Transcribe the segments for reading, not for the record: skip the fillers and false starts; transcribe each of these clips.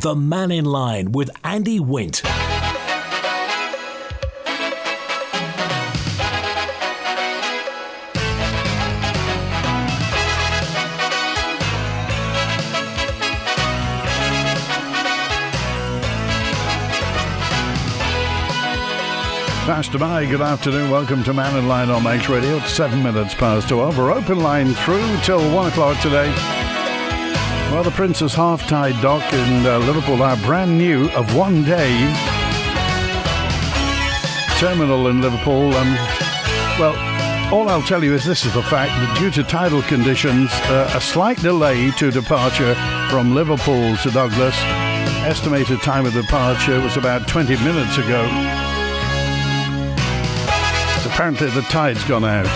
The Mannin Line with Andy Wint. Faster by, good afternoon, welcome to Mannin Line on Manx Radio. It's 7 minutes past 12. We're open line through till 1 o'clock today. Well, the Princess Half-Tide Dock in Liverpool are brand new, of 1 day. Terminal in Liverpool. Well, all I'll tell you is this is the fact that due to tidal conditions, a slight delay to departure from Liverpool to Douglas. Estimated time of departure was about 20 minutes ago. Apparently the tide's gone out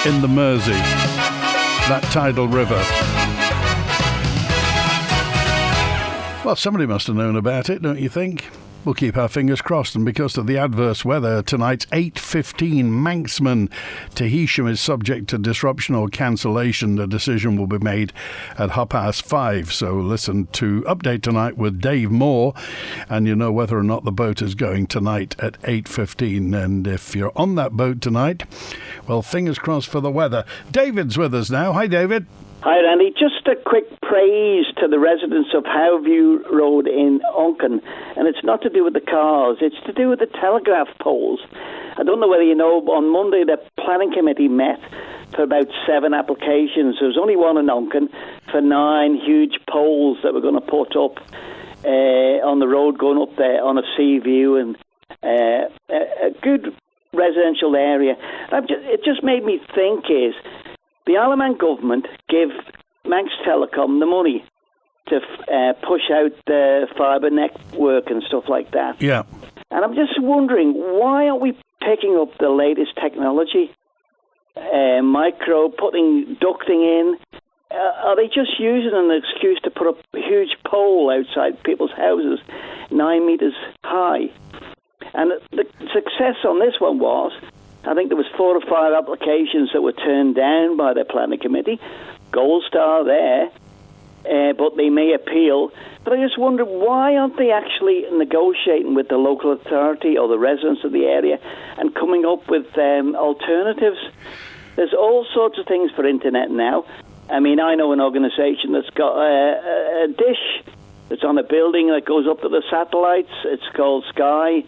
in the Mersey, that tidal river. Well, somebody must have known about it, don't you think? We'll keep our fingers crossed, and because of the adverse weather, tonight's 8:15 Manxman to Heysham is subject to disruption or cancellation. The decision will be made at 5:30. So listen to Update Tonight with Dave Moore, and you know whether or not the boat is going tonight at 8:15. And if you're on that boat tonight, well, fingers crossed for the weather. David's with us now. Hi, David. Hi, Randy. Just a quick praise to the residents of Howview Road in Onken. And it's not to do with the cars, it's to do with the telegraph poles. I don't know whether you know, but on Monday the planning committee met for about 7 applications. There was only one in Onken for 9 huge poles that were going to put up on the road going up there on a sea view, and a good residential area. It just made me think is, the Isle of Man government give Manx Telecom the money to push out the fibre network and stuff like that. Yeah. And I'm just wondering, why aren't we picking up the latest technology? Putting ducting in. Are they just using an excuse to put up a huge pole outside people's houses, 9 metres high? And the success on this one was, I think there was 4 or 5 applications that were turned down by the planning committee. Gold star there, but they may appeal. But I just wonder, why aren't they actually negotiating with the local authority or the residents of the area and coming up with alternatives? There's all sorts of things for internet now. I mean, I know an organisation that's got a dish that's on a building that goes up to the satellites. It's called Sky.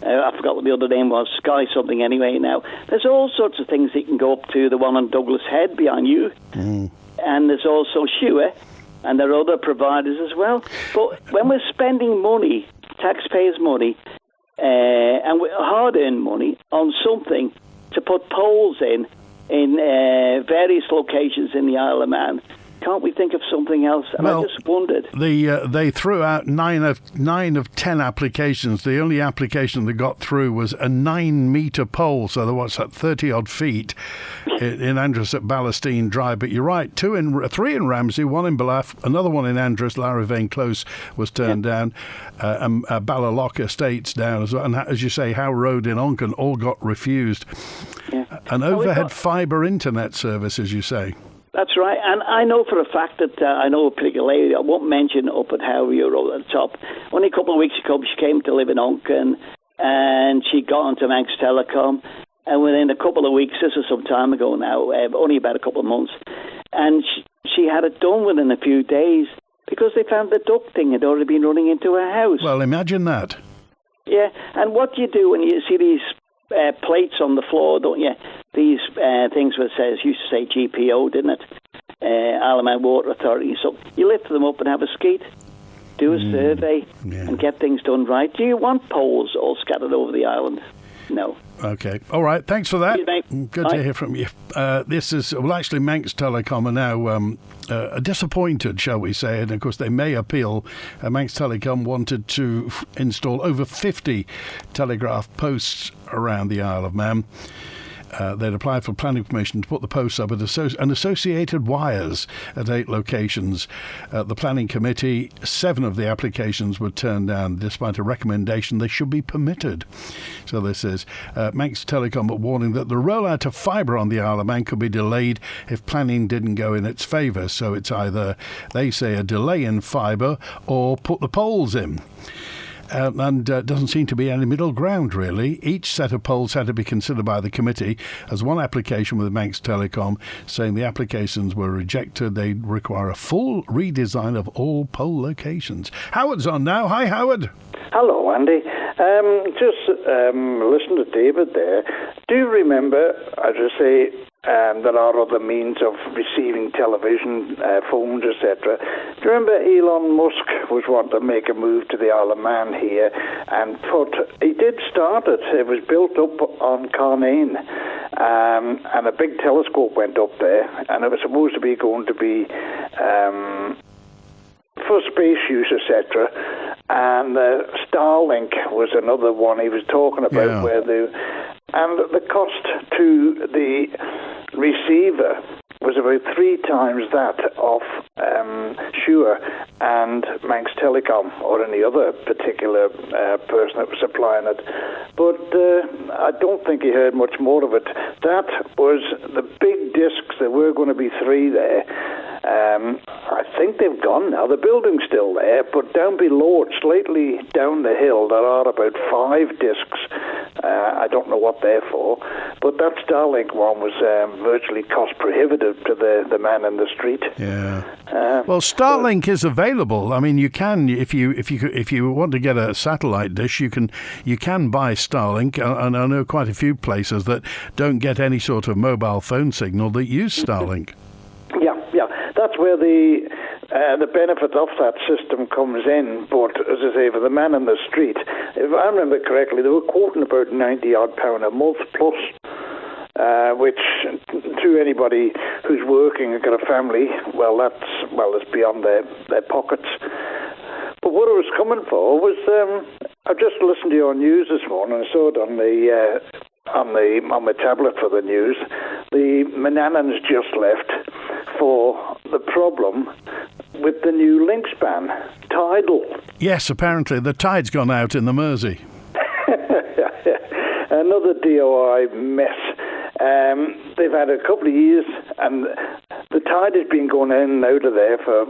I forgot what the other name was, Sky something anyway now. There's all sorts of things that you can go up to, the one on Douglas Head behind you. And there's also Shewer, and there are other providers as well. But when we're spending money, taxpayers' money, and hard-earned money on something to put poles in various locations in the Isle of Man, can't we think of something else? And I just wondered. They threw out 9 of 10 applications. The only application that got through was a 9-metre pole, so what's that, 30-odd feet in Andros at Ballastine Drive. But you're right, 3 in Ramsey, 1 in Ballaugh, another one in Andros, Larrivane Close was turned down, and Ballarlock Estates down as well. And as you say, Howe Road in Onken all got refused. Yeah. An overhead fibre internet service, as you say. That's right, and I know for a fact that I know a particular lady, I won't mention up at Howview Road at the top. Only a couple of weeks ago, she came to live in Onken, and she got onto Manx Telecom, and within a couple of weeks, this is some time ago now, only about a couple of months, and she had it done within a few days, because they found the ducting had already been running into her house. Well, imagine that. Yeah, and what do you do when you see these plates on the floor, don't you? These things where it says, used to say GPO, didn't it? Isle of Man Water Authority. So you lift them up and have a skeet, do a survey, and get things done right. Do you want poles all scattered over the island? No. Okay. All right. Thanks for that. Good Bye. to hear from you. This is, actually, Manx Telecom are now disappointed, shall we say, and of course they may appeal. Manx Telecom wanted to install over 50 telegraph posts around the Isle of Man. They'd applied for planning permission to put the posts up and associated wires at 8 locations. The planning committee, 7 of the applications were turned down, despite a recommendation they should be permitted. So this is Manx Telecom warning that the rollout of fibre on the Isle of Man could be delayed if planning didn't go in its favour. So it's either, they say, a delay in fibre or put the poles in. And doesn't seem to be any middle ground, really. Each set of poles had to be considered by the committee as one application with Manx Telecom, saying the applications were rejected. They require a full redesign of all pole locations. Howard's on now. Hi, Howard. Hello, Andy. Listen to David there. Do you remember, as I say, there are other means of receiving television, phones, etc. Do you remember Elon Musk was wanting to make a move to the Isle of Man here, and he did start it. It was built up on Carnane, and a big telescope went up there, and it was supposed to be going to be for space use, etc. And Starlink was another one he was talking about, and the cost to the receiver was about 3 times that of Shure and Manx Telecom or any other particular person that was supplying it. But I don't think he heard much more of it. That was the big discs. There were going to be 3 there. I think they've gone now. The building's still there, but down below it, slightly down the hill, there are about 5 discs. I don't know what they're for, but that Starlink one was virtually cost prohibitive to the man in the street. Yeah. Well, Starlink is available. I mean, you can, if you want to get a satellite dish, you can buy Starlink, and I know quite a few places that don't get any sort of mobile phone signal that use Starlink. Yeah, that's where the benefit of that system comes in. But as I say, for the man in the street, if I remember correctly, they were quoting about £90-odd a month plus, which to anybody who's working and got a family, it's beyond their pockets. But what I was coming for was, I just listened to your news this morning and saw it on my tablet for the news. The Mannins just left for the problem with the new link span, tidal. Yes, apparently the tide's gone out in the Mersey. Another DOI mess. They've had a couple of years, and the tide has been going in and out of there for,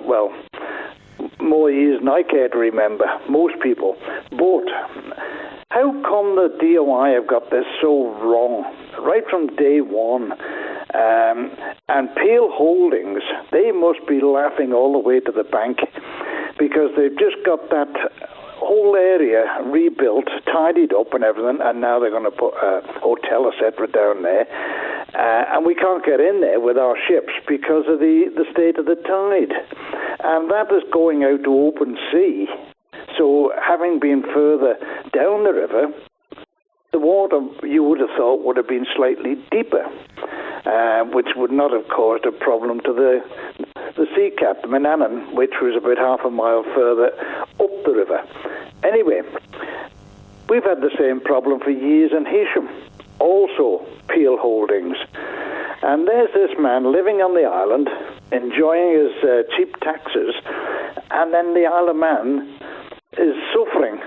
more years than I care to remember, most people. But how come the DOI have got this so wrong right from day one? And Peel Holdings, they must be laughing all the way to the bank, because they've just got that whole area rebuilt, tidied up and everything, and now they're going to put a hotel, etc. down there. And we can't get in there with our ships because of the state of the tide. And that is going out to open sea. So having been further down the river, the water, you would have thought, would have been slightly deeper, which would not have caused a problem to the sea cap, the Mannin, which was about half a mile further up the river. Anyway, we've had the same problem for years in Heysham, also Peel Holdings. And there's this man living on the island, enjoying his cheap taxes, and then the Isle of Man is suffering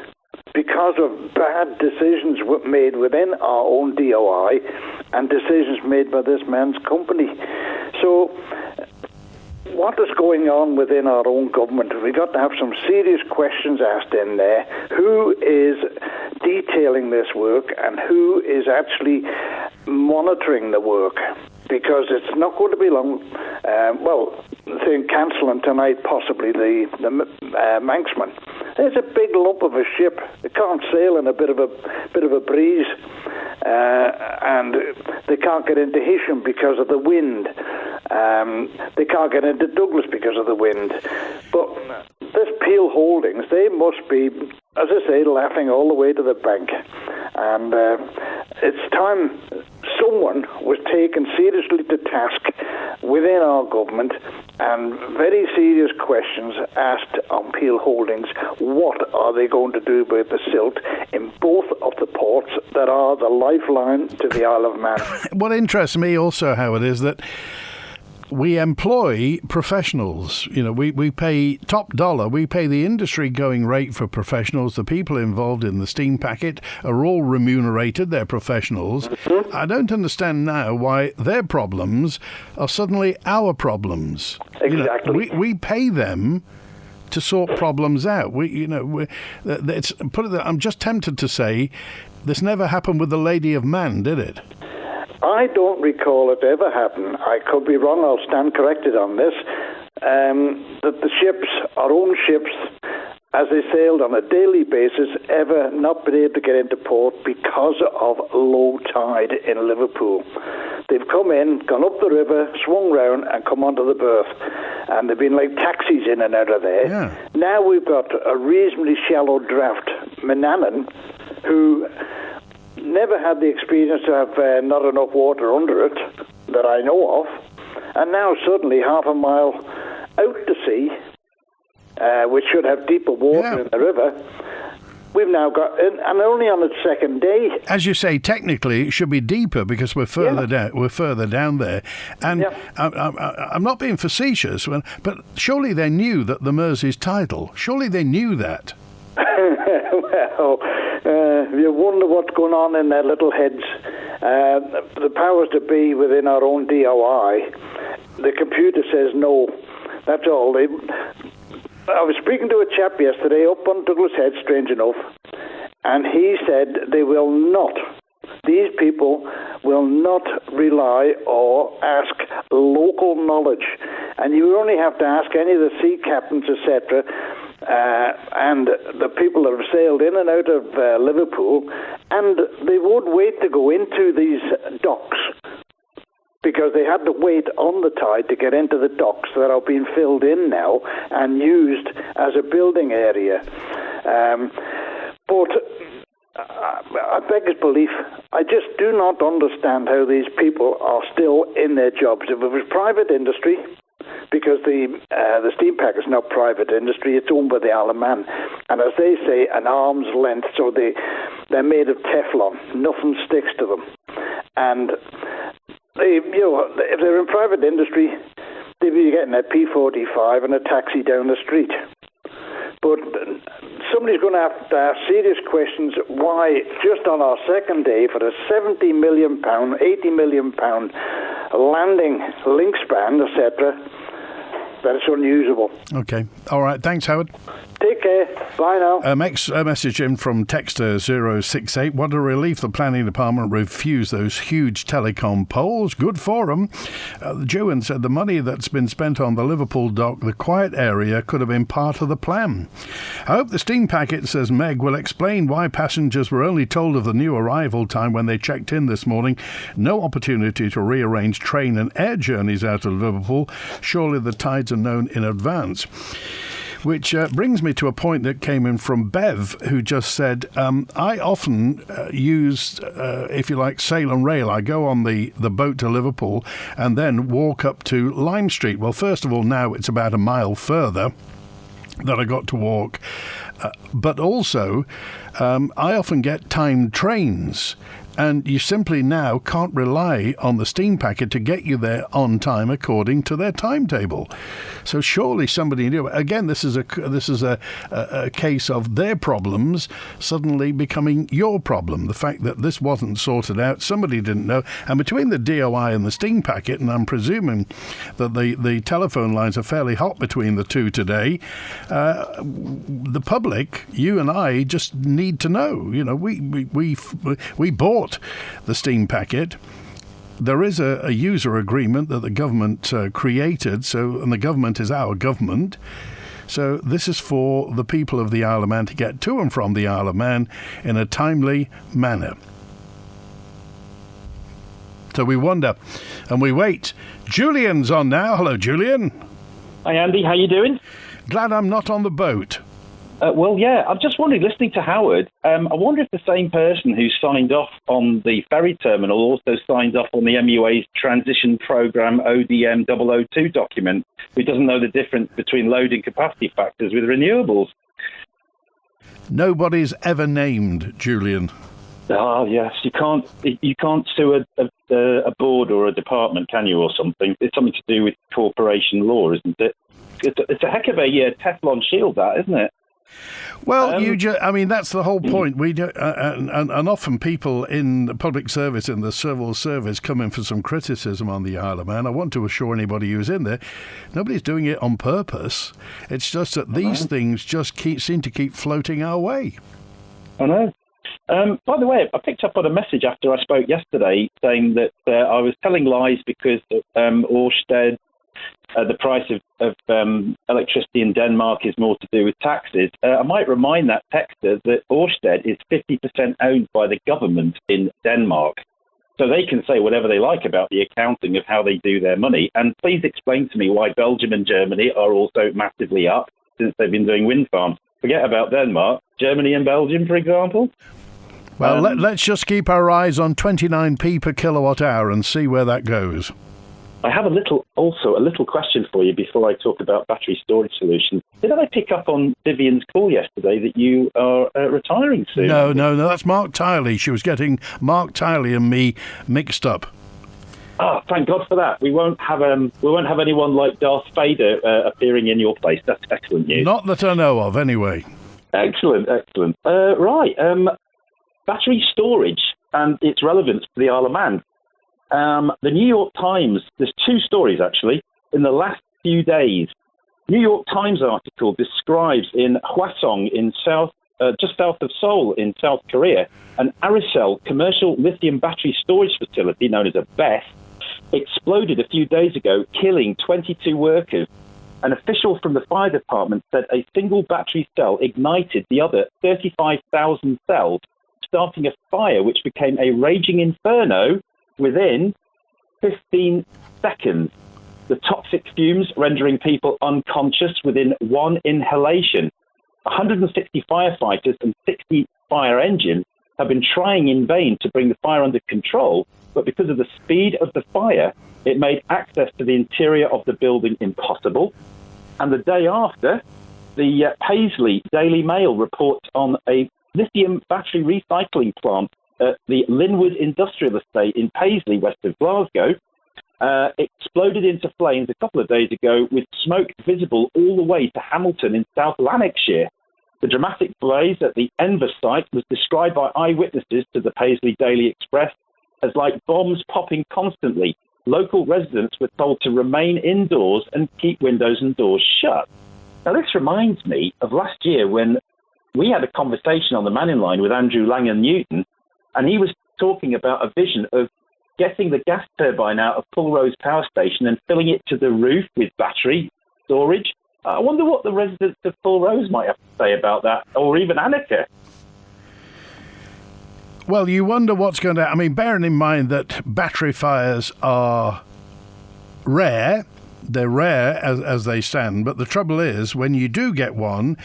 because of bad decisions made within our own DOI and decisions made by this man's company. So what is going on within our own government? We've got to have some serious questions asked in there. Who is detailing this work and who is actually monitoring the work? Because it's not going to be long. Saying cancelling tonight, possibly the Manxman. There's a big lump of a ship. It can't sail in a bit of a breeze, and they can't get into Heysham because of the wind. They can't get into Douglas because of the wind. But this Peel Holdings, they must be, as I say, laughing all the way to the bank. And it's time someone was taken seriously to task within our government and very serious questions asked on Peel Holdings. What are they going to do about the silt in both of the ports that are the lifeline to the Isle of Man? What interests me also, Howard, is that we employ professionals. We pay top dollar. We pay the industry going rate for professionals. The people involved in the steam packet are all remunerated. They're professionals. Mm-hmm. I don't understand now why their problems are suddenly our problems. Exactly. We pay them to sort problems out. I'm just tempted to say this never happened with the Lady of Man, did it? I don't recall it ever happened. I could be wrong. I'll stand corrected on this. That the ships, our own ships, as they sailed on a daily basis, ever not been able to get into port because of low tide in Liverpool. They've come in, gone up the river, swung round and come onto the berth. And they've been like taxis in and out of there. Yeah. Now we've got a reasonably shallow draft Mannin, who never had the experience to have not enough water under it that I know of, and now suddenly half a mile out to sea, which should have deeper water in the river, we've now got, and only on its second day. As you say, technically it should be deeper because we're further down. We're further down there, and I'm not being facetious, but surely they knew that the Mersey's tidal. Surely they knew that. Well, you wonder what's going on in their little heads. The powers to be within our own DOI, the computer says no. That's all. I was speaking to a chap yesterday up on Douglas Head, strange enough, and he said these people will not rely or ask local knowledge. And you only have to ask any of the sea captains, etc., and the people that have sailed in and out of Liverpool, and they would wait to go into these docks because they had to wait on the tide to get into the docks that are being filled in now and used as a building area. But I beg his belief, I just do not understand how these people are still in their jobs. If it was private industry, because the steam pack is not private industry, it's owned by the Isle of Man, and as they say, an arm's length, so they're made of Teflon, nothing sticks to them, and if they're in private industry, they'd be getting a P45 and a taxi down the street. But somebody's going to have to ask serious questions why, just on our second day, for a £70 million, £80 million landing link span, etc., that it's unusable. Okay. All right. Thanks, Howard. Take care. Bye now. A message in from Texter 068. What a relief the planning department refused those huge telecom poles. Good for them. Joan said the money that's been spent on the Liverpool dock, the quiet area, could have been part of the plan. I hope the steam packet, says Meg, will explain why passengers were only told of the new arrival time when they checked in this morning. No opportunity to rearrange train and air journeys out of Liverpool. Surely the tides are known in advance. Which brings me to a point that came in from Bev, who just said, I often use, if you like, sail and rail. I go on the boat to Liverpool and then walk up to Lime Street. Well, first of all, now it's about a mile further that I got to walk. But also, I often get timed trains. And you simply now can't rely on the steam packet to get you there on time according to their timetable. So surely somebody knew. Again, this is a case of their problems suddenly becoming your problem. The fact that this wasn't sorted out, somebody didn't know. And between the DOI and the steam packet, and I'm presuming that the telephone lines are fairly hot between the two today, the public, you and I, just need to know. You know, we bought the steam packet. There is a user agreement that the government created, and the government is our government. So this is for the people of the Isle of Man to get to and from the Isle of Man in a timely manner. So we wonder and we wait. Julian's on now. Hello, Julian. Hi, Andy. How you doing? Glad I'm not on the boat. Well, yeah, I'm just wondering, listening to Howard, I wonder if the same person who signed off on the ferry terminal also signed off on the MUA's Transition Programme ODM 002 document, who doesn't know the difference between load and capacity factors with renewables. Nobody's ever named, Julian. Oh, yes, you can't sue a board or a department, can you, or something? It's something to do with corporation law, isn't it? It's a heck of a Teflon shield, that, isn't it? Well, that's the whole point. We do, and often people in the public service, in the civil service, come in for some criticism on the Isle of Man. I want to assure anybody who's in there, nobody's doing it on purpose. It's just that these things just seem to keep floating our way. I know. By the way, I picked up on a message after I spoke yesterday saying that I was telling lies because Ørsted, the price of electricity in Denmark is more to do with taxes. I might remind that texter that Ørsted is 50% owned by the government in Denmark. So they can say whatever they like about the accounting of how they do their money. And please explain to me why Belgium and Germany are also massively up since they've been doing wind farms. Forget about Denmark. Germany and Belgium, for example. Well, let's just keep our eyes on 29p per kilowatt hour and see where that goes. I have a little question for you before I talk about battery storage solutions. Did I pick up on Vivian's call yesterday that you are retiring soon? No, that's Mark Tiley. She was getting Mark Tiley and me mixed up. Ah, thank God for that. We won't have anyone like Darth Vader appearing in your place. That's excellent news. Not that I know of, anyway. Excellent. Right. Battery storage and its relevance to the Isle of Man. The New York Times, there's two stories actually, in the last few days. New York Times article describes in Hwasong in just south of Seoul in South Korea, an Aricel commercial lithium battery storage facility known as a BESS exploded a few days ago, killing 22 workers. An official from the fire department said a single battery cell ignited the other 35,000 cells, starting a fire which became a raging inferno within 15 seconds. The toxic fumes rendering people unconscious within one inhalation. 160 firefighters and 60 fire engines have been trying in vain to bring the fire under control, but because of the speed of the fire, it made access to the interior of the building impossible. And the day after, the Paisley Daily Mail reports on a lithium battery recycling plant at the Linwood Industrial Estate in Paisley, west of Glasgow, exploded into flames a couple of days ago with smoke visible all the way to Hamilton in South Lanarkshire. The dramatic blaze at the Enver site was described by eyewitnesses to the Paisley Daily Express as like bombs popping constantly. Local residents were told to remain indoors and keep windows and doors shut. Now, this reminds me of last year when we had a conversation on the Mannin Line with Andrew Langan-Newton, and he was talking about a vision of getting the gas turbine out of Pulrose Power Station and filling it to the roof with battery storage. I wonder what the residents of Pulrose might have to say about that, or even Annika. Well, you wonder what's going to... I mean, bearing in mind that battery fires are rare, they're rare as they stand, but the trouble is, when you do get one,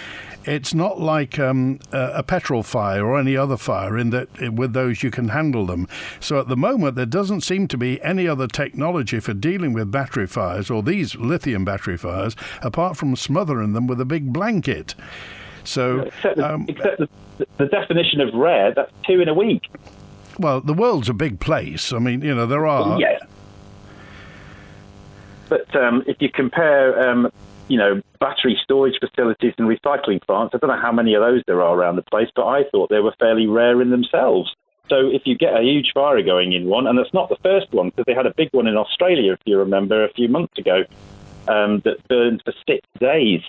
it's not like a petrol fire or any other fire in that with those you can handle them. So at the moment, there doesn't seem to be any other technology for dealing with battery fires or these lithium battery fires, apart from smothering them with a big blanket. So, except the definition of rare, that's 2 in a week. Well, the world's a big place. I mean, there are... Yeah. But if you compare, battery storage facilities and recycling plants, I don't know how many of those there are around the place, but I thought they were fairly rare in themselves. So if you get a huge fire going in one, and that's not the first one, because they had a big one in Australia, if you remember, a few months ago, that burned for 6 days.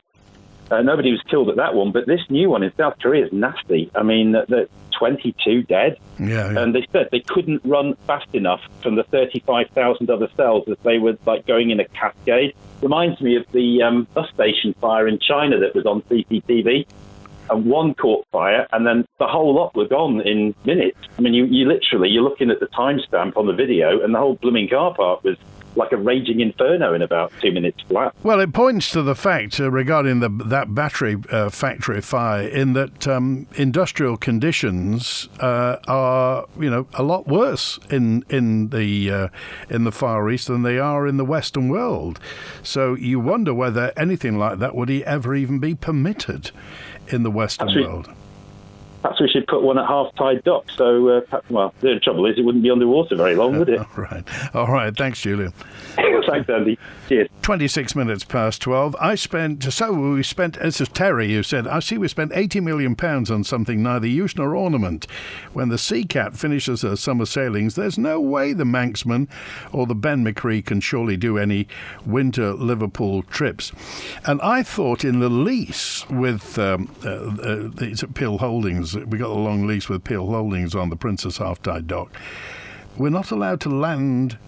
Nobody was killed at that one, but this new one in South Korea is nasty. I mean, the 22 dead. Yeah. And they said they couldn't run fast enough from the 35,000 other cells as they were like going in a cascade. Reminds me of the bus station fire in China that was on CCTV. And one caught fire, and then the whole lot were gone in minutes. I mean, you're looking at the timestamp on the video, and the whole blooming car park was like a raging inferno in about 2 minutes flat. Well, it points to the fact regarding that battery factory fire in that industrial conditions are, a lot worse in the Far East than they are in the Western world. So you wonder whether anything like that would ever even be permitted in the Western world. Perhaps we should put one at half-tide dock. So, the trouble is it wouldn't be underwater very long, would it? All right. Thanks, Julian. Thanks, Andy. Cheers. 26 minutes past 12. We spent, this is Terry who said, I see we spent £80 million on something neither use nor ornament. When the Sea Cat finishes her summer sailings, there's no way the Manxman or the Ben McCree can surely do any winter Liverpool trips. And I thought in the lease with Peel Holdings, we got a long lease with Peel Holdings on the Princess Half-Tide Dock, we're not allowed to land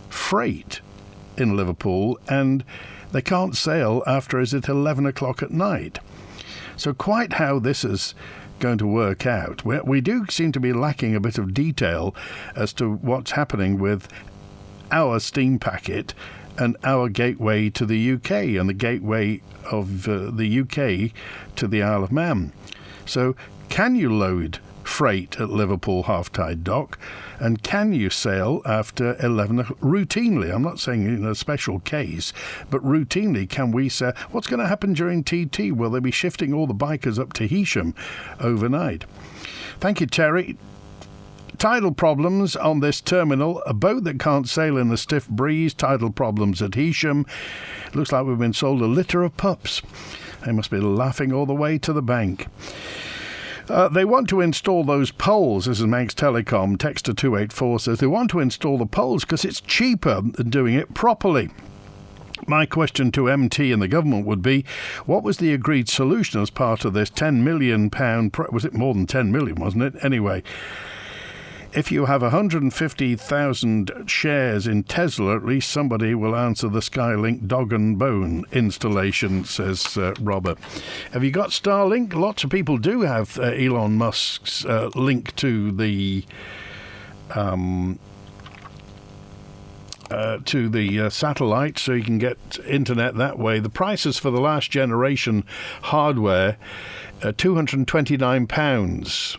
freight in Liverpool, and they can't sail after, is it 11 o'clock at night? So quite how this is going to work out, we do seem to be lacking a bit of detail as to what's happening with our steam packet and our gateway to the UK and the gateway of the UK to the Isle of Man. So can you load freight at Liverpool Half-Tide Dock, and can you sail after 11 routinely? I'm not saying in a special case, but routinely can we sail? What's going to happen during TT? Will they be shifting all the bikers up to Heysham overnight? Thank you, Terry. Tidal problems on this terminal, a boat that can't sail in a stiff breeze, tidal problems at Heysham. Looks like we've been sold a litter of pups. They must be laughing all the way to the bank. They want to install those poles. This is Manx Telecom. Texter 284 says they want to install the poles because it's cheaper than doing it properly. My question to MT and the government would be, what was the agreed solution as part of this £10 million? Was it more than 10 million, wasn't it? Anyway, if you have 150,000 shares in Tesla, at least somebody will answer the Skylink dog and bone installation, says Robert. Have you got Starlink? Lots of people do have Elon Musk's link to the satellite, so you can get internet that way. The prices for the last generation hardware are £229.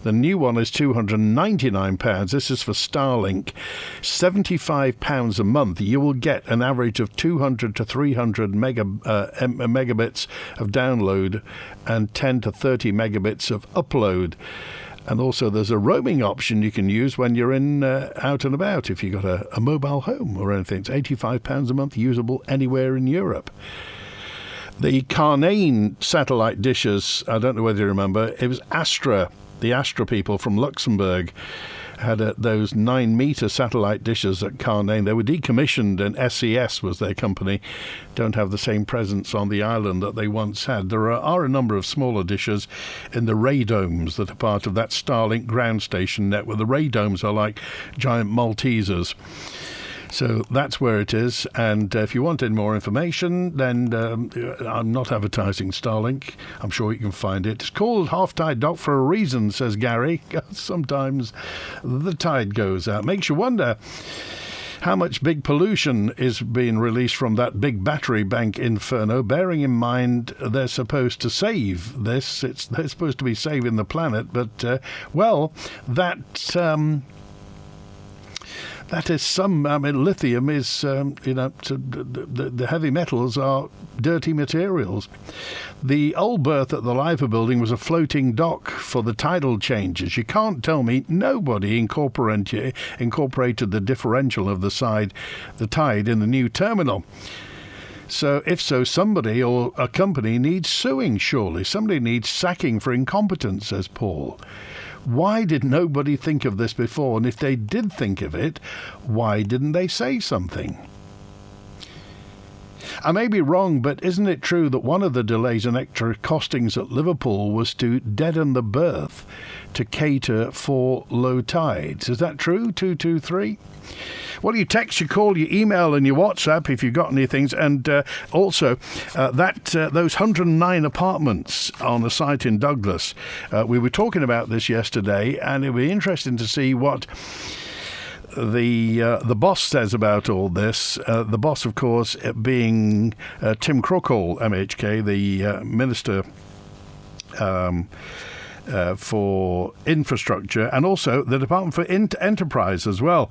The new one is £299. This is for Starlink. £75 a month. You will get an average of 200 to 300 megabits of download and 10 to 30 megabits of upload. And also there's a roaming option you can use when you're out and about. If you've got a mobile home or anything, it's £85 a month, usable anywhere in Europe. The Carnane satellite dishes, I don't know whether you remember, it was Astra. The Astra people from Luxembourg had those 9-metre satellite dishes at Carnane. They were decommissioned, and SES was their company. Don't have the same presence on the island that they once had. There are a number of smaller dishes in the radomes that are part of that Starlink ground station network. The radomes are like giant Maltesers. So that's where it is. And if you want any more information, then I'm not advertising Starlink. I'm sure you can find it. It's called Half-Tide Dock for a reason, says Gary. Sometimes the tide goes out. Makes you wonder how much big pollution is being released from that big battery bank inferno, bearing in mind they're supposed to save this. They're supposed to be saving the planet. But, that is some. I mean, lithium is, the heavy metals are dirty materials. The old berth at the Liver building was a floating dock for the tidal changes. You can't tell me nobody incorporated the differential of the tide in the new terminal. So if so, somebody or a company needs suing, surely. Somebody needs sacking for incompetence, says Paul. Why did nobody think of this before? And if they did think of it, why didn't they say something? I may be wrong, but isn't it true that one of the delays and extra costings at Liverpool was to deaden the berth to cater for low tides? Is that true? 223? Well, you text, you call, you email and you WhatsApp if you've got any things. And also, those 109 apartments on a site in Douglas, we were talking about this yesterday, and it'll be interesting to see what the boss says about all this. The boss, of course, being Tim Crookall, MHK, the Minister for Infrastructure, and also the Department for Enterprise as well.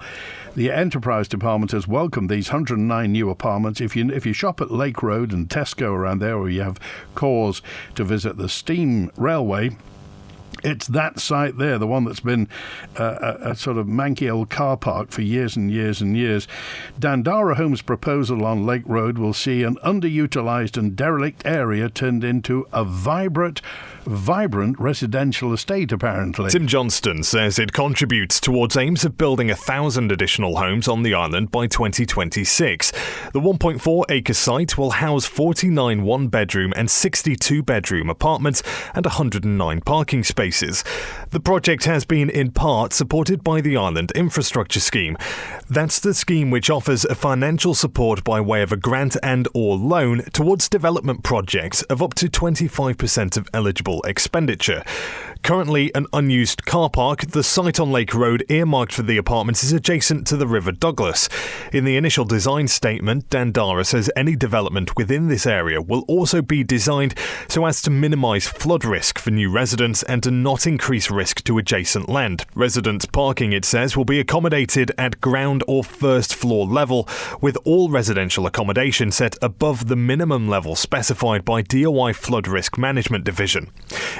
The Enterprise Department has welcomed these 109 new apartments. If you shop at Lake Road and Tesco around there, or you have cause to visit the Steam Railway, it's that site there, the one that's been a sort of manky old car park for years and years and years. Dandara Homes' proposal on Lake Road will see an underutilised and derelict area turned into a vibrant residential estate, apparently. Tim Johnston says it contributes towards aims of building 1,000 additional homes on the island by 2026. The 1.4-acre site will house 49 one-bedroom and 62-bedroom apartments and 109 parking spaces. The project has been in part supported by the Island Infrastructure Scheme. That's the scheme which offers a financial support by way of a grant and/or loan towards development projects of up to 25% of eligible expenditure. Currently an unused car park, the site on Lake Road earmarked for the apartments is adjacent to the River Douglas. In the initial design statement, Dandara says any development within this area will also be designed so as to minimise flood risk for new residents and to not increase risk to adjacent land. Resident parking, it says, will be accommodated at ground or first floor level, with all residential accommodation set above the minimum level specified by DOI Flood Risk Management Division.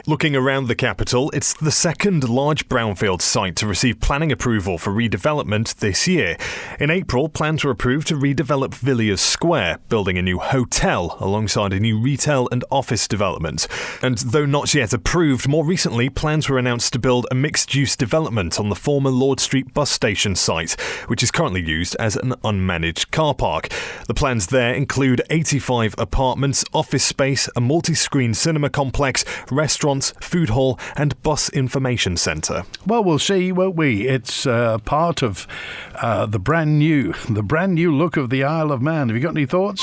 Looking around the capital, it's the second large brownfield site to receive planning approval for redevelopment this year. In April, plans were approved to redevelop Villiers Square, building a new hotel alongside a new retail and office development. And though not yet approved, more recently plans were announced to build a mixed-use development on the former Lord Street bus station site, which is currently used as an unmanaged car park. The plans there include 85 apartments, office space, a multi-screen cinema complex, restaurants, food hall and bus information centre. Well, we'll see, won't we? It's part of the brand new look of the Isle of Man. Have you got any thoughts?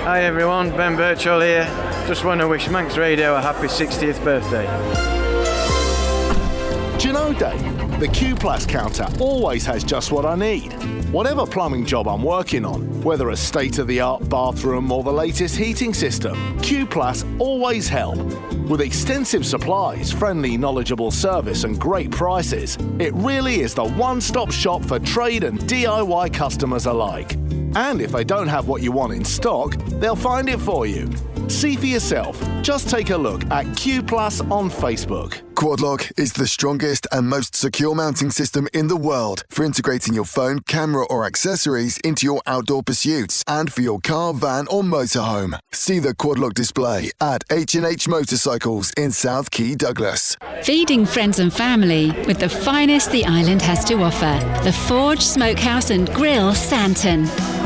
Hi everyone, Ben Birchall here. Just want to wish Manx Radio a happy 60th birthday. Do you know, Dave, the Q Plus counter always has just what I need. Whatever plumbing job I'm working on, whether a state-of-the-art bathroom or the latest heating system, Q Plus always help. With extensive supplies, friendly, knowledgeable service and great prices, it really is the one-stop shop for trade and DIY customers alike. And if they don't have what you want in stock, they'll find it for you. See for yourself. Just take a look at Q Plus on Facebook. Quadlock is the strongest and most secure mounting system in the world for integrating your phone, camera or accessories into your outdoor pursuits and for your car, van or motorhome. See the Quadlock display at H&H Motorcycles in South Key, Douglas. Feeding friends and family with the finest the island has to offer. The Forge Smokehouse and Grill, Santon.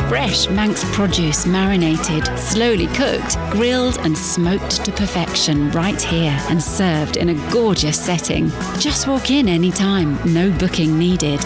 Fresh Manx produce marinated, slowly cooked, grilled and smoked to perfection right here and served in a gorgeous setting. Just walk in anytime, no booking needed.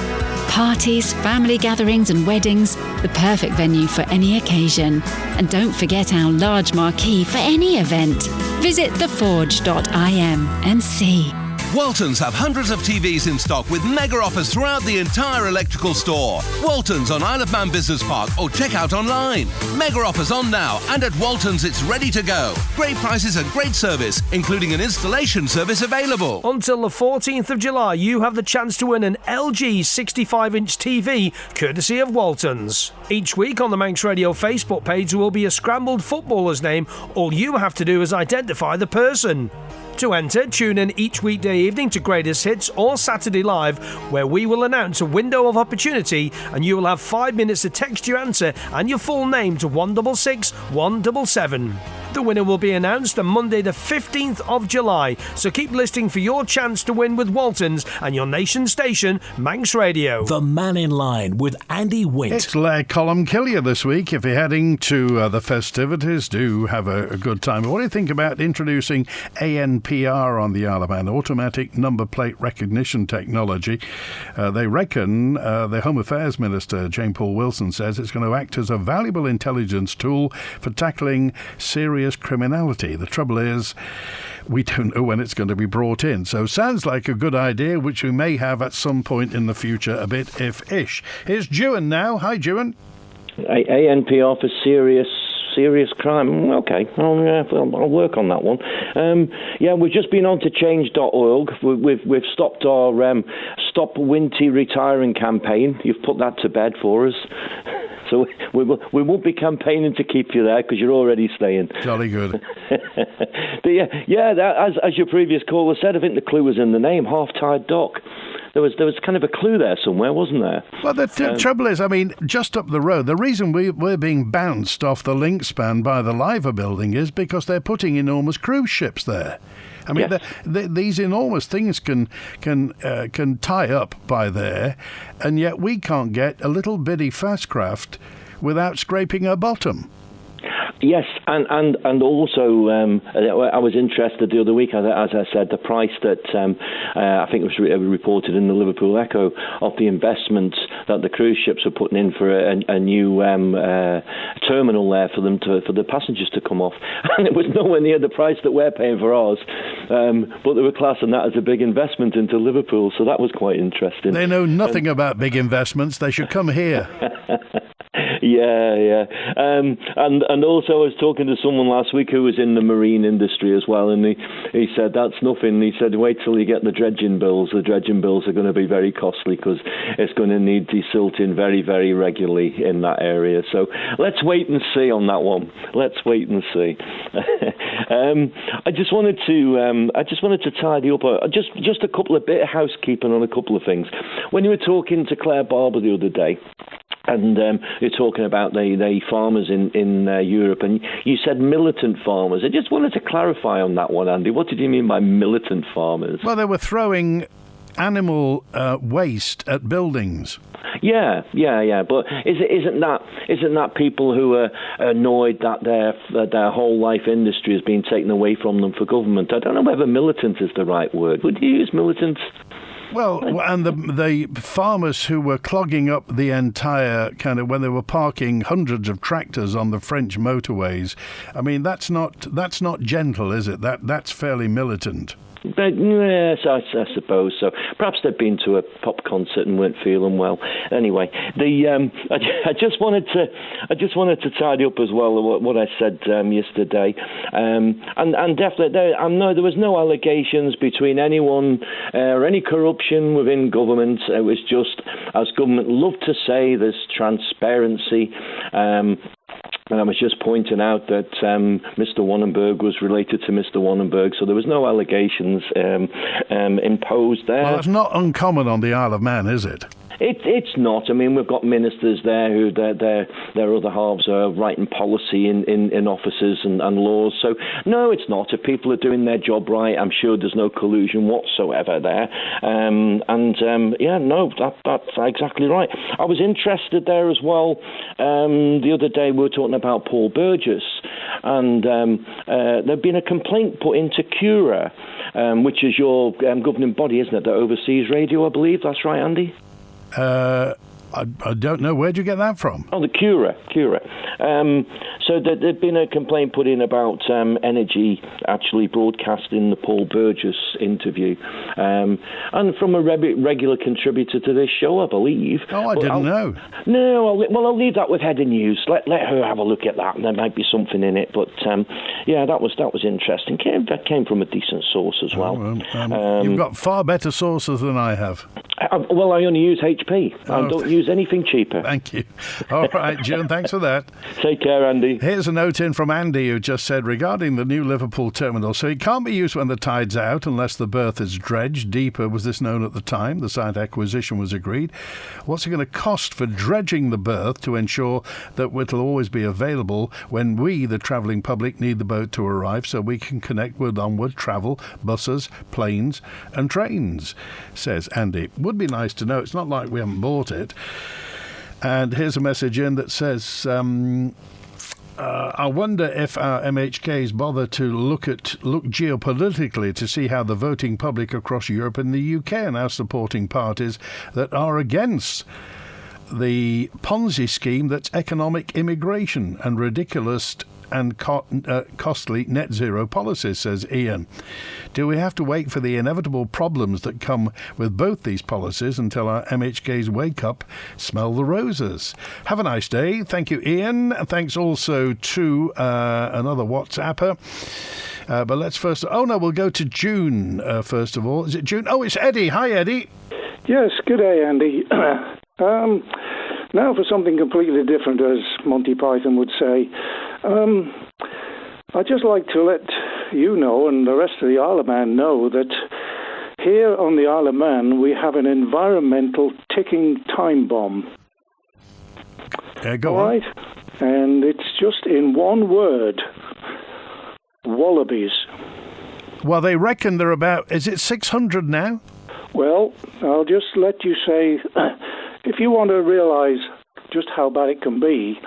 Parties, family gatherings and weddings, the perfect venue for any occasion. And don't forget our large marquee for any event. Visit theforge.im and see. Waltons have hundreds of TVs in stock with mega offers throughout the entire electrical store. Waltons on Isle of Man Business Park or check out online. Mega offers on now, and at Waltons it's ready to go. Great prices and great service, including an installation service available. Until the 14th of July, you have the chance to win an LG 65-inch TV, courtesy of Waltons. Each week on the Manx Radio Facebook page will be a scrambled footballer's name. All you have to do is identify the person. To enter, tune in each weekday evening to Greatest Hits or Saturday Live, where we will announce a window of opportunity and you will have 5 minutes to text your answer and your full name to 166 177. The winner will be announced on Monday the 15th of July, so keep listening for your chance to win with Waltons and your nation station, Manx Radio. The Mannin Line with Andy Wint. It's Lair Columkillia this week. If you're heading to the festivities, do have a good time. What do you think about introducing ANPR on the Isle of Man, automatic number plate recognition technology? They reckon, the Home Affairs Minister, Jane Paul Wilson, says it's going to act as a valuable intelligence tool for tackling serious serious criminality. The trouble is, we don't know when it's going to be brought in. So sounds like a good idea, which we may have at some point in the future, a bit if-ish. Here's Dewan now. Hi, Dewan. ANPR for serious crime. Okay, I'll work on that one. We've just been on to change.org. We've stopped our Stop Winty Retiring campaign. You've put that to bed for us. So we won't be campaigning to keep you there because you're already staying. Jolly good. But as your previous caller said, I think the clue was in the name, Half-Tide Dock. There was kind of a clue there somewhere, wasn't there? Well, the trouble is, I mean, just up the road, the reason we're being bounced off the link span by the Liver building is because they're putting enormous cruise ships there. I mean, yes. These enormous things can tie up by there, and yet we can't get a little bitty fast craft without scraping a bottom. Yes, and also I was interested the other week, as I said, the price that I think it was reported in the Liverpool Echo of the investment that the cruise ships are putting in for a new terminal there for the passengers to come off, and it was nowhere near the price that we're paying for ours. But they were classing that as a big investment into Liverpool, so that was quite interesting. They know nothing about big investments. They should come here. Yeah. And also I was talking to someone last week who was in the marine industry as well, and he said that's nothing. He said wait till you get the dredging bills. The dredging bills are going to be very costly because it's going to need desilting very, very regularly in that area. So let's wait and see on that one. Let's wait and see. I just wanted to tidy up just a couple of bit of housekeeping on a couple of things. When you were talking to Claire Barber the other day, and you're talking about the farmers in Europe, and you said militant farmers. I just wanted to clarify on that one, Andy. What did you mean by militant farmers? Well, they were throwing animal waste at buildings. Yeah. But isn't that people who are annoyed that their whole life industry has been taken away from them for government? I don't know whether militant is the right word. Would you use militant? Well, and the farmers who were clogging up the entire when they were parking hundreds of tractors on the French motorways. I mean, that's not gentle, is it? That's fairly militant. But, yes, I suppose so. Perhaps they'd been to a pop concert and weren't feeling well. Anyway, I just wanted to tidy up as well what I said yesterday, and definitely there was no allegations between anyone or any corruption within government. It was just, as government love to say, there's transparency. And I was just pointing out that Mr. Wannenberg was related to Mr. Wannenberg, so there was no allegations imposed there. Well, it's not uncommon on the Isle of Man, is it? It's not. I mean, we've got ministers there who their other halves are writing policy in offices and laws. So, no, it's not. If people are doing their job right, I'm sure there's no collusion whatsoever there. That's exactly right. I was interested there as well. The other day we were talking about Paul Burgess, and there'd been a complaint put into Cura, which is your governing body, isn't it, that oversees radio, I believe. That's right, Andy? I don't know. Where'd you get that from? Oh, the Cura. So there'd been a complaint put in about Energy actually broadcasting the Paul Burgess interview, and from a regular contributor to this show, I believe. Oh, I didn't know. No, I'll leave that with Head of News. Let her have a look at that, and there might be something in it. But that was interesting. That came from a decent source as well. You've got far better sources than I have. I only use HP. I don't use anything cheaper. Thank you. All right, Jim, thanks for that. Take care, Andy. Here's a note in from Andy who just said, regarding the new Liverpool terminal, so it can't be used when the tide's out unless the berth is dredged. Deeper was this known at the time. The site acquisition was agreed. What's it going to cost for dredging the berth to ensure that it'll always be available when we, the travelling public, need the boat to arrive so we can connect with onward travel, buses, planes and trains, says Andy. Would be nice to know. It's not like we haven't bought it. And here's a message in that says, I wonder if our MHKs bother to look geopolitically to see how the voting public across Europe and the UK are now supporting parties that are against the Ponzi scheme that's economic immigration and ridiculous and costly net zero policies, says Ian. Do we have to wait for the inevitable problems that come with both these policies until our MHKs wake up, smell the roses? Have a nice day. Thank you, Ian. Thanks also to another WhatsApper. But let's first... Oh, no, we'll go to June first of all. Is it June? Oh, it's Eddie. Hi, Eddie. Yes, good day, Andy. Now for something completely different, as Monty Python would say. I'd just like to let you know, and the rest of the Isle of Man know, that here on the Isle of Man we have an environmental ticking time bomb. Go on. Right? And it's just in one word: wallabies. Well, they reckon they're about... Is it 600 now? Well, I'll just let you say... If you want to realise just how bad it can be,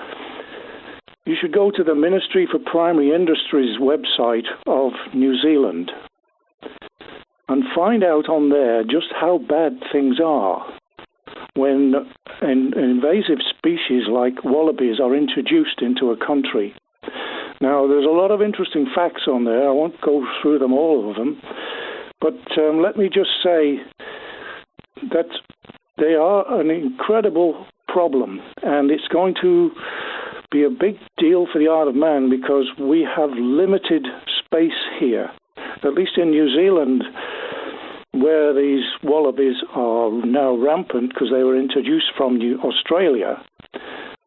you should go to the Ministry for Primary Industries website of New Zealand and find out on there just how bad things are when an invasive species like wallabies are introduced into a country. Now, there's a lot of interesting facts on there. I won't go through them, all of them, but let me just say that they are an incredible problem, and it's going to be a big deal for the Isle of Man because we have limited space here. At least in New Zealand, where these wallabies are now rampant because they were introduced from Australia,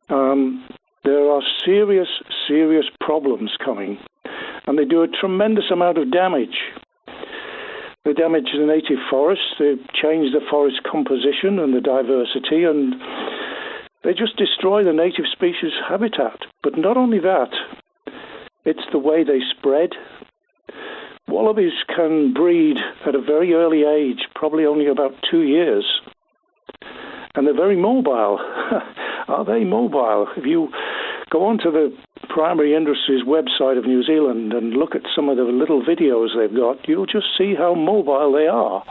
there are serious, serious problems coming, and they do a tremendous amount of damage. They damage the native forests, they change the forest composition and the diversity, and they just destroy the native species habitat. But not only that, it's the way they spread. Wallabies can breed at a very early age, probably only about 2 years, and they're very mobile. Are they mobile? If you go onto the Primary Industries website of New Zealand and look at some of the little videos they've got, you'll just see how mobile they are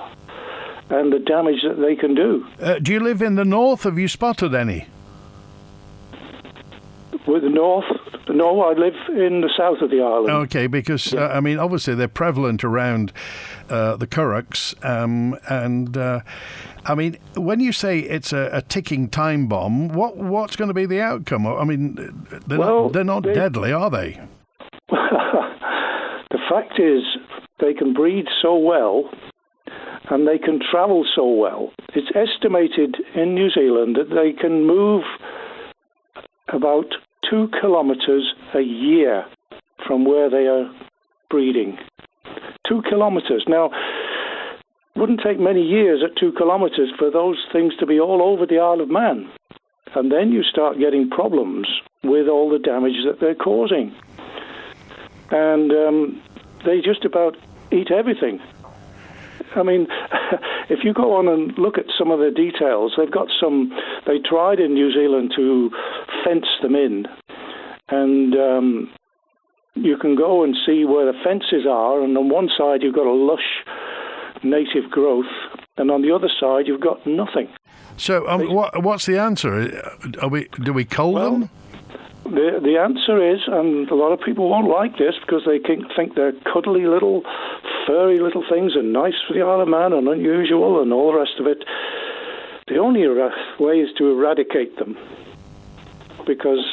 and the damage that they can do. Do you live in the north? Have you spotted any? With the north? No, I live in the south of the island. Okay, because, I mean, obviously they're prevalent around the Currachs, and I mean, when you say it's a ticking time bomb, what's going to be the outcome? I mean, they're not deadly, are they? The fact is, they can breed so well, and they can travel so well. It's estimated in New Zealand that they can move about 2 kilometres a year from where they are breeding. 2 kilometres. Now, it wouldn't take many years at 2 kilometres for those things to be all over the Isle of Man. And then you start getting problems with all the damage that they're causing. And they just about eat everything. I mean, if you go on and look at some of the details, they tried in New Zealand to fence them in. And you can go and see where the fences are, and on one side you've got a lush native growth, and on the other side you've got nothing. So what's the answer? Do we cull them? The answer is, and a lot of people won't like this because they think they're cuddly little, furry little things and nice for the Isle of Man and unusual and all the rest of it. The only way is to eradicate them, because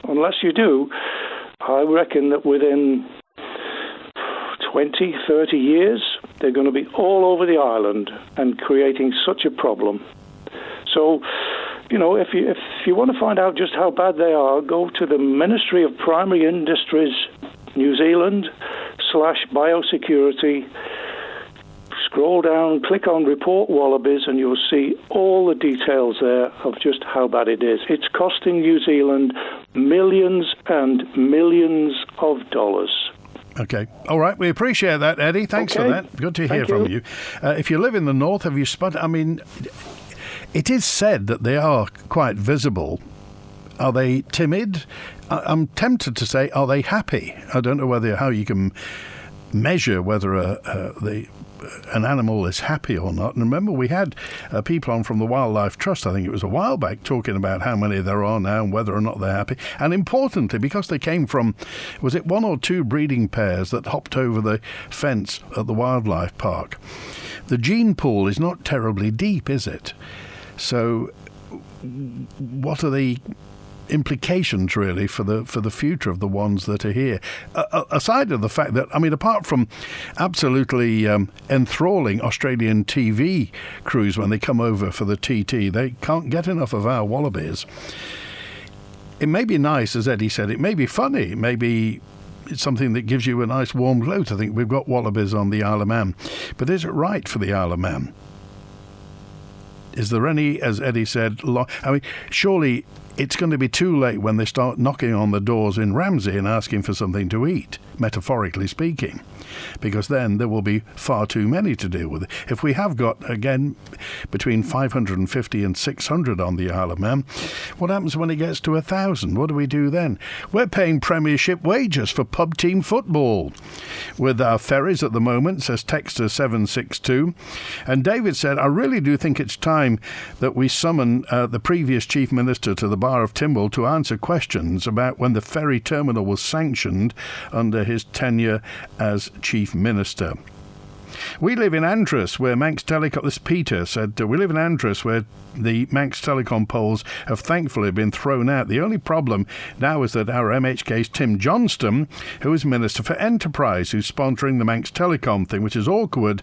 unless you do, I reckon that within 20, 30 years, they're going to be all over the island and creating such a problem. So, you know, if you want to find out just how bad they are, go to the Ministry of Primary Industries, New Zealand, /biosecurity, scroll down, click on Report Wallabies, and you'll see all the details there of just how bad it is. It's costing New Zealand millions and millions of dollars. Okay. All right. We appreciate that, Eddie. Thanks for that. Good to hear from you. If you live in the north, have you spotted... I mean, it is said that they are quite visible. Are they timid? I'm tempted to say, are they happy? I don't know how you can measure whether an animal is happy or not. And remember, we had people on from the Wildlife Trust, I think it was a while back, talking about how many there are now and whether or not they're happy. And importantly, because they came from, was it 1 or 2 breeding pairs that hopped over the fence at the wildlife park, the gene pool is not terribly deep, is it? So what are the implications really for the future of the ones that are here, aside of the fact that, I mean, apart from absolutely enthralling Australian TV crews when they come over for the TT, they can't get enough of our wallabies. It may be nice, as Eddie said, it may be funny, maybe it's something that gives you a nice warm glow to think we've got wallabies on the Isle of Man, but is it right for the Isle of Man? Is there any, as Eddie said, I mean, surely it's going to be too late when they start knocking on the doors in Ramsey and asking for something to eat, metaphorically speaking, because then there will be far too many to deal with. If we have got, again, between 550 and 600 on the Isle of Man, what happens when it gets to 1,000? What do we do then? We're paying Premiership wages for pub team football with our ferries at the moment, says Texter 762. And David said, I really do think it's time that we summon the previous Chief Minister to the Bar of Timble to answer questions about when the ferry terminal was sanctioned under his tenure as Chief Minister. We live in Andros, where Manx Telecom, this Peter said, we live in Andros, where the Manx Telecom poles have thankfully been thrown out. The only problem now is that our MHK's Tim Johnston, who is Minister for Enterprise, who's sponsoring the Manx Telecom thing, which is awkward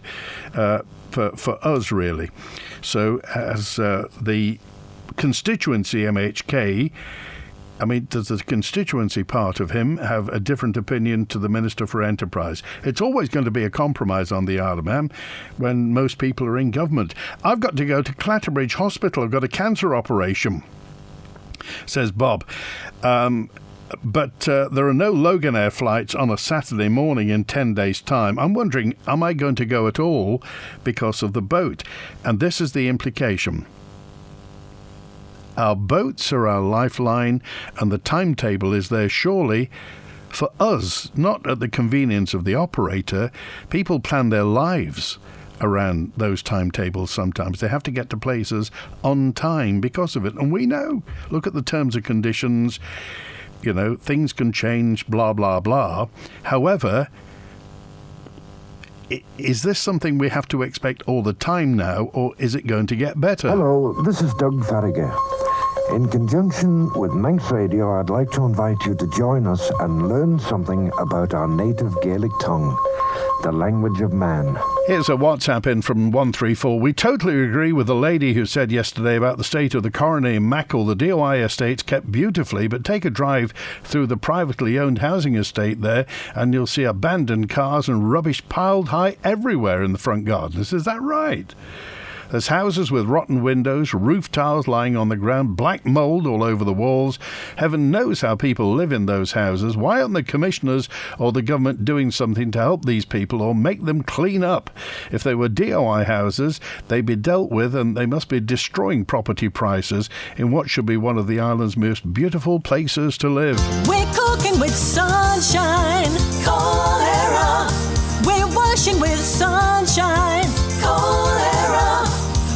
for us, really. So as the constituency MHK, I mean, does the constituency part of him have a different opinion to the Minister for Enterprise? It's always going to be a compromise on the Isle of Man when most people are in government. I've got to go to Clatterbridge Hospital. I've got a cancer operation, says Bob. But there are no Loganair flights on a Saturday morning in 10 days' time. I'm wondering, am I going to go at all because of the boat? And this is the implication. Our boats are our lifeline, and the timetable is there surely for us, not at the convenience of the operator. People plan their lives around those timetables sometimes. They have to get to places on time because of it. And we know, look at the terms and conditions, you know, things can change, blah, blah, blah. However, is this something we have to expect all the time now, or is it going to get better? Hello, this is Doug Farragher. In conjunction with Manx Radio, I'd like to invite you to join us and learn something about our native Gaelic tongue, the language of man. Here's a WhatsApp in from 134. We totally agree with the lady who said yesterday about the state of the Coronary in Mackle. The DOI estate's kept beautifully, but take a drive through the privately owned housing estate there and you'll see abandoned cars and rubbish piled high everywhere in the front gardens. Is that right? There's houses with rotten windows, roof tiles lying on the ground, black mould all over the walls. Heaven knows how people live in those houses. Why aren't the commissioners or the government doing something to help these people or make them clean up? If they were DOI houses, they'd be dealt with, and they must be destroying property prices in what should be one of the island's most beautiful places to live. We're cooking with sunshine, cholera. We're washing with sunshine, cholera.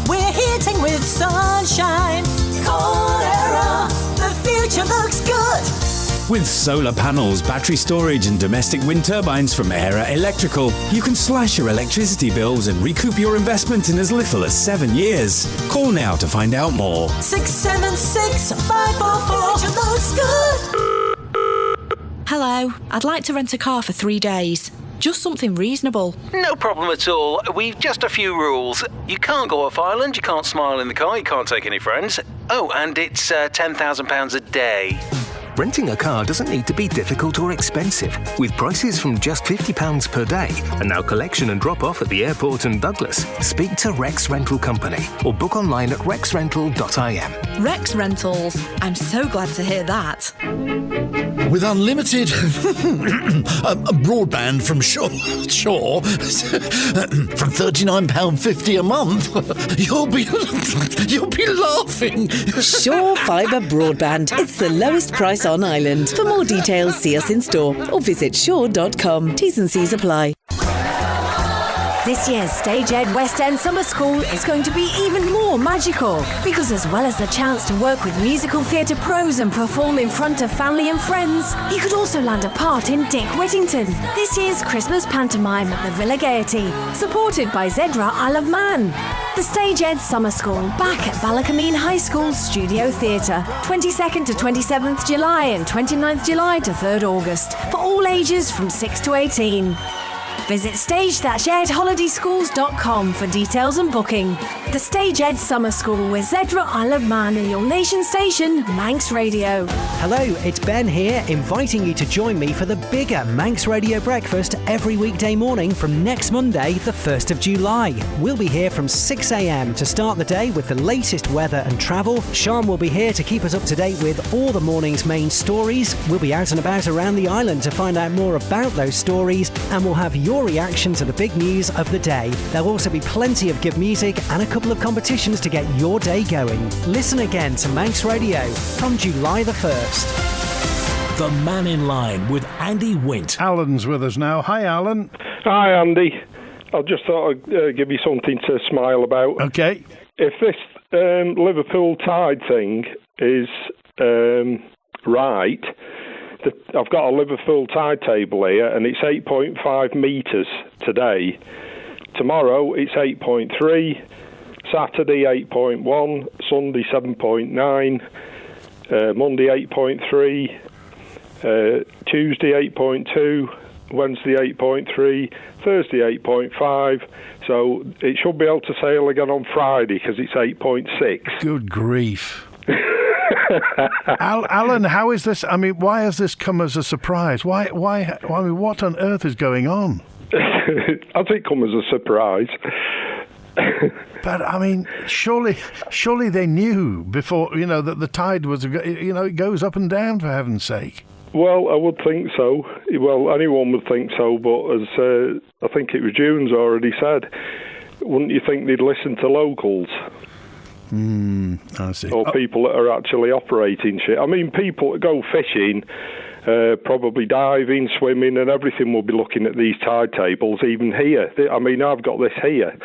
We're heating with sunshine, cholera. The future looks good. With solar panels, battery storage and domestic wind turbines from Era Electrical, you can slash your electricity bills and recoup your investment in as little as 7 years. Call now to find out more. 676 544. Future looks good. Hello, I'd like to rent a car for 3 days. Just something reasonable. No problem at all. We've just a few rules. You can't go off island, you can't smile in the car, you can't take any friends. Oh, and it's £10,000 a day. Renting a car doesn't need to be difficult or expensive. With prices from just £50 per day and now collection and drop-off at the airport and Douglas, speak to Rex Rental Company or book online at rexrental.im. Rex Rentals. I'm so glad to hear that. With unlimited broadband from Shaw from £39.50 a month, you'll be laughing. Shaw Fibre Broadband. It's the lowest price on island. For more details, see us in store or visit shaw.com. T's and C's apply. This year's Stage Ed West End Summer School is going to be even more magical, because as well as the chance to work with musical theatre pros and perform in front of family and friends, you could also land a part in Dick Whittington, this year's Christmas pantomime at the Villa Gaiety, supported by Zedra Isle of Man. The Stage Ed Summer School, back at Ballacameen High School Studio Theatre, 22nd to 27th July and 29th July to 3rd August, for all ages from 6 to 18. Visit stage-edholidayschools.com for details and booking. The Stage Ed Summer School with Zedra Isle of Man and your nation station, Manx Radio. Hello, it's Ben here, inviting you to join me for the bigger Manx Radio breakfast every weekday morning from next Monday, the 1st of July. We'll be here from 6 a.m. to start the day with the latest weather and travel. Sean will be here to keep us up to date with all the morning's main stories. We'll be out and about around the island to find out more about those stories, and we'll have your reaction to the big news of the day. There'll also be plenty of good music and a couple of competitions to get your day going. Listen again to Manx Radio from July the 1st. The Mannin Line with Andy Wint. Alan's with us now. Hi, Alan. Hi, Andy. I just thought I'd give you something to smile about. Okay. If this Liverpool tide thing is right, I've got a Liverpool tide table here, and it's 8.5 metres today. Tomorrow, it's 8.3. Saturday, 8.1. Sunday, 7.9. Monday, 8.3. Tuesday, 8.2. Wednesday, 8.3. Thursday, 8.5. So it should be able to sail again on Friday because it's 8.6. Good grief. Alan, how is this? I mean, why has this come as a surprise? Why? I mean, what on earth is going on? Has it come as a surprise? But I mean, surely they knew before, that the tide was, it goes up and down, for heaven's sake. Well, I would think so. Well, anyone would think so, but as I think it was June's already said, wouldn't you think they'd listen to locals? I see. Or people that are actually operating shit. I mean, people that go fishing, probably diving, swimming, and everything will be looking at these tide tables, even here. I mean, I've got this here.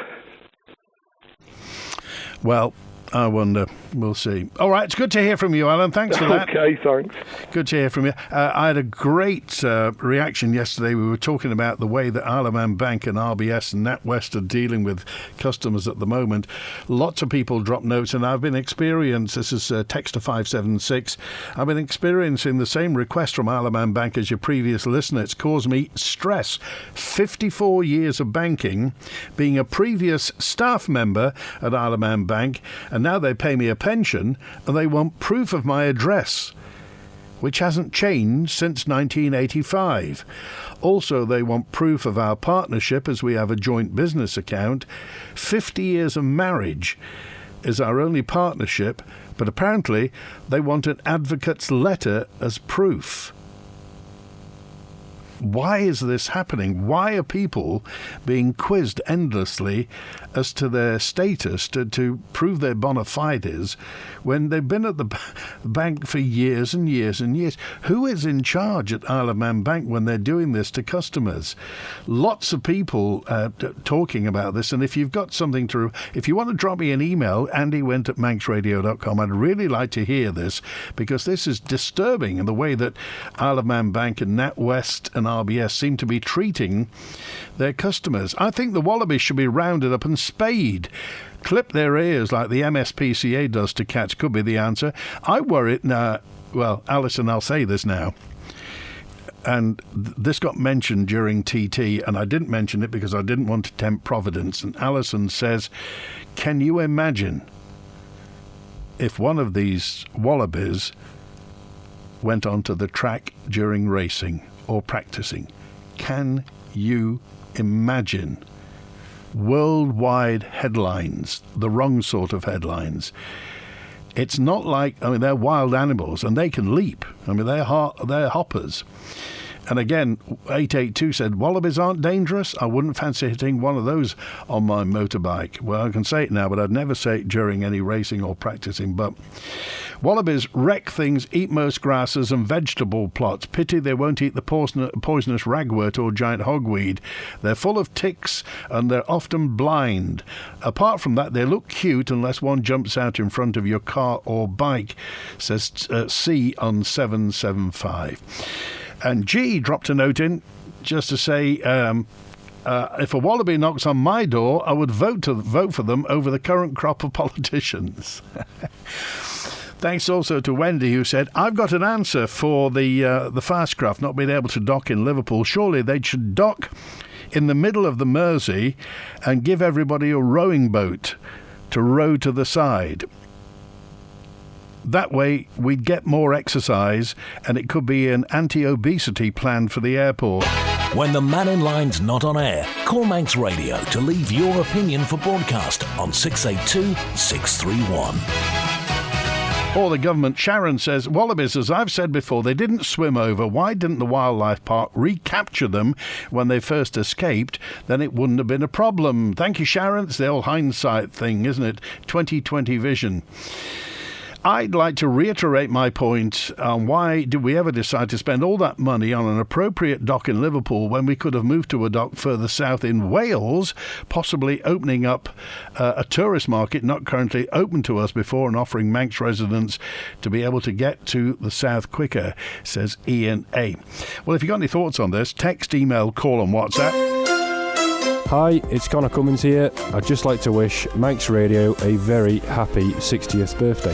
Well, I wonder. We'll see. All right, it's good to hear from you, Alan. Thanks for that. Okay, thanks. Good to hear from you. I had a great reaction yesterday. We were talking about the way that Isle of Man Bank and RBS and NatWest are dealing with customers at the moment. Lots of people drop notes, and I've been experiencing, this is text to 576, I've been experiencing the same request from Isle of Man Bank as your previous listener. It's caused me stress. 54 years of banking, being a previous staff member at Isle of Man Bank, and now they pay me a pension and they want proof of my address, which hasn't changed since 1985. Also, they want proof of our partnership as we have a joint business account. 50 years of marriage is our only partnership, but apparently they want an advocate's letter as proof. Why is this happening? Why are people being quizzed endlessly as to their status to prove their bona fides when they've been at the bank for years and years and years? Who is in charge at Isle of Man Bank when they're doing this to customers? Lots of people talking about this, and if you've got something if you want to drop me an email, andywint@manxradio.com, I'd really like to hear this, because this is disturbing in the way that Isle of Man Bank and NatWest and RBS seem to be treating their customers. I think the wallabies should be rounded up and spayed. Clip their ears like the MSPCA does to cats could be the answer. I worry now. Well, Alison, I'll say this now. And this got mentioned during TT, and I didn't mention it because I didn't want to tempt Providence. And Alison says, can you imagine if one of these wallabies went onto the track during racing or practicing? Can you imagine? Worldwide headlines, the wrong sort of headlines. It's not like, they're wild animals and they can leap. They're hoppers. And again, 882 said, wallabies aren't dangerous. I wouldn't fancy hitting one of those on my motorbike. Well, I can say it now, but I'd never say it during any racing or practicing. But wallabies wreck things, eat most grasses and vegetable plots. Pity they won't eat the poisonous ragwort or giant hogweed. They're full of ticks and they're often blind. Apart from that, they look cute unless one jumps out in front of your car or bike, says C on 775. And G dropped a note in just to say, if a wallaby knocks on my door, I would vote for them over the current crop of politicians. Thanks also to Wendy, who said, I've got an answer for the Fastcraft not being able to dock in Liverpool. Surely they should dock in the middle of the Mersey and give everybody a rowing boat to row to the side. That way we'd get more exercise, and it could be an anti-obesity plan for the airport. When the Mannin Line's not on air, call Manx Radio to leave your opinion for broadcast on 682 631. Or the government, Sharon says, wallabies, as I've said before, they didn't swim over. Why didn't the wildlife park recapture them when they first escaped? Then it wouldn't have been a problem. Thank you, Sharon. It's the old hindsight thing, isn't it? 2020 vision. I'd like to reiterate my point on why did we ever decide to spend all that money on an appropriate dock in Liverpool when we could have moved to a dock further south in Wales, possibly opening up a tourist market not currently open to us before and offering Manx residents to be able to get to the south quicker, says Ian A. Well, if you've got any thoughts on this, text, email, call on WhatsApp. Hi, it's Connor Cummins here. I'd just like to wish Manx Radio a very happy 60th birthday.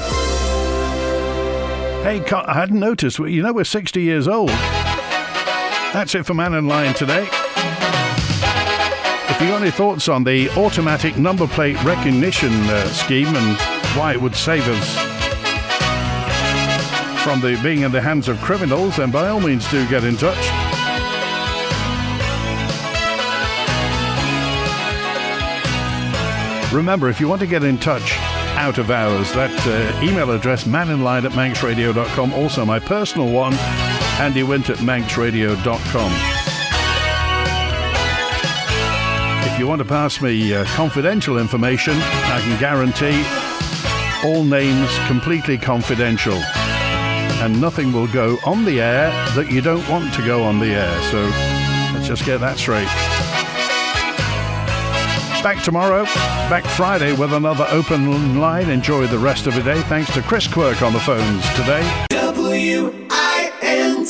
Hey, I hadn't noticed. You know we're 60 years old. That's it for Mannin Line today. If you've got any thoughts on the automatic number plate recognition scheme and why it would save us from being in the hands of criminals, then by all means do get in touch. Remember, if you want to get in touch out of hours, that email address, manninline@manxradio.com. Also my personal one, Andy Wint @manxradio.com. If you want to pass me confidential information, I can guarantee all names completely confidential. And nothing will go on the air that you don't want to go on the air. So let's just get that straight. Back tomorrow, back Friday with another open line. Enjoy the rest of the day. Thanks to Chris Quirk on the phones today. WINT